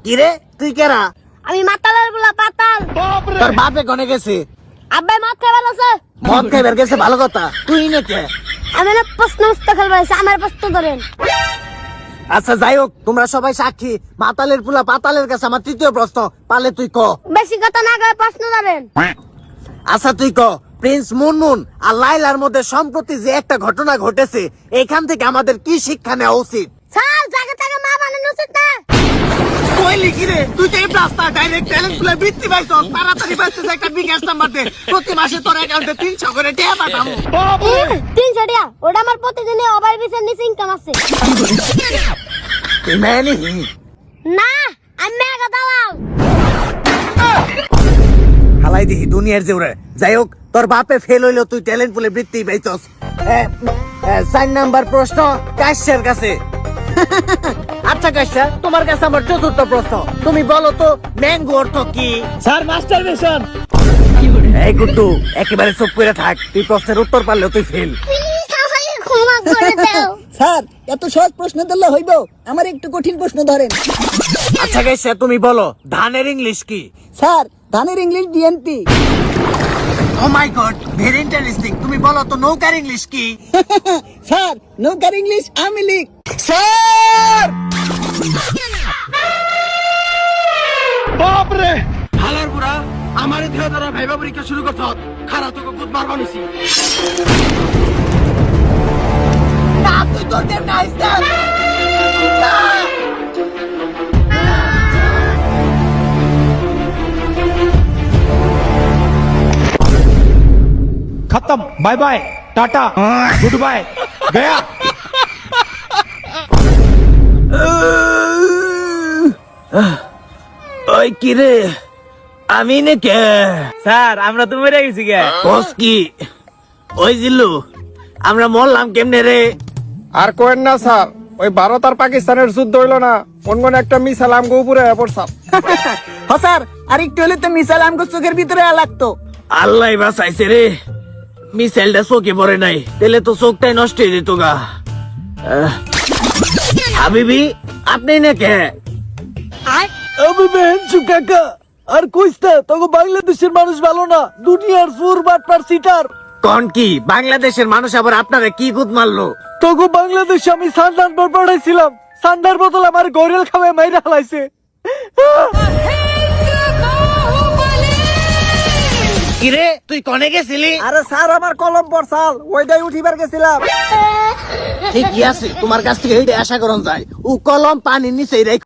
কিরে তুই কেরা? আমি মাতালের বলা পাতাল। তোর বাপে কোনে গেছে? আব্বাই মদ খাবার আছে। মদ খাইবার গেছে ভালো কথা, তুই নে কে? আমি না প্রশ্ন উত্তর খেলবার আছে, আমার প্রশ্ন ধরেন। আচ্ছা যাই হোক, তোমরা সবাই সাক্ষী, মাতালের পুলা পাতালের কাছে আমার তৃতীয় প্রশ্ন, পালে তুই ক। বেশি কথা না কয়ে প্রশ্ন ধরেন। আচ্ছা তুই ক, প্রিন্স মুনমুন আর লাইলার মধ্যে সম্প্রতি যে একটা ঘটনা ঘটেছে, এখান থেকে আমাদের কি শিক্ষা নেওয়া উচিত? স্যার জায়গা থেকে মা বানানো উচিত না। কইলি কিরে, তুই তো এই রাস্তা ডাইরেক্ট ট্যালেন্ট পুলে বৃত্তি পাইছস, তাড়াতাড়ি পাইছিস একটা বিকাশ নাম্বার দে, প্রতি মাসে তোর অ্যাকাউন্টে 300 করে টাকা পাঠামু। 300 টাকা, ওটা আমার প্রতিদিনে ওভার বিশের নিচে ইনকাম আছে। তুই মেয়ে নি? না, আমি মেগা দালাল। হালাই দিহি দুনিয়ার জেউরে। যাই হোক, তোর বাপে ফেল হইলো, তুই ট্যালেন্ট পুলে বৃত্তি পাইছস। 4 নাম্বার প্রশ্ন কাশ্যের কাছে। আচ্ছা কাশ্যা, তোমার কাছে আমার চতুর্থ প্রশ্ন, তুমি বলো তো ম্যাঙ্গো অর্থ কি? Sir masturbation. এই গুড্ডু, একেবারে চুপ করে থাক, তুই প্রশ্নের উত্তর পারলেও তুই ফেল। প্লিজ আমাকে ক্ষমা করে দাও। স্যার এত সহজ প্রশ্ন দিলে হইব, আমার একটু কঠিন প্রশ্ন ধরেন। আচ্ছা কাশ্যা, তুমি বলো ধানের ইংলিশ কি? স্যার ধানের ইংলিশ ডিএনপি। ও মাই গড, ভেরি ইন্টারেস্টিং। তুমি বলো তো নৌকার ইংলিশ কি? স্যার নৌকার ইংলিশ আমিলিক। স্যার বাপরে, হালার বুড়া, আমারে দেহ দ্বারা ভাইবা পরীক্ষা শুরু করছ, খারাপ তোকে গুড মারবা নিছি। না তুই তোর দেব না ইস্তার। खत्म, bye bye, tata, good bye, गया। ওই কিরে, আমি নে কে? স্যার আমরা তো মরে গেছি গে। বস কি? ওই জিল্লু, আমরা মরলাম কেমনে রে? আর কোয়েন না স্যার, ওই ভারত আর পাকিস্তানের যুদ্ধ হইলো না, অন্য একটা মিসাইল আমগো উপরে পড়ছাম। হ্যাঁ স্যার, আর একটু হলে তো মিসাইল আমগো চোখের ভিতরে লাগতো। আল্লাহ বাঁচাইছে রে, মিসাইলটা চোখে পড়ে নাই, তাহলে তো চোখটাই নষ্ট হয়ে যেত গা। হাবিবি, আপনি না কে? আমি বেহেনচু কাকা, আর কইস্তা তোকে বাংলাদেশের মানুষ ভালো না, দুনিয়ার সুর বাটপার সিটার। কোন কি বাংলাদেশের মানুষ আবার আপনারা কি গুদ মারলো? তোকে বাংলাদেশে আমি সান্ডার পর পড়াইছিলাম, সান্ডার বদল আমার গরিল খাওয়াই মাইরা হালাইছে। কিরে তুই কনে গেছিলি? আরে স্যার আমার কলম পড়ছাল, ওইটাই উঠিবার গেছিলাম। ঠিকই আছে, তোমার কাছ থেকে এইটা আশা করন যায়। ও কলম পানির নিচে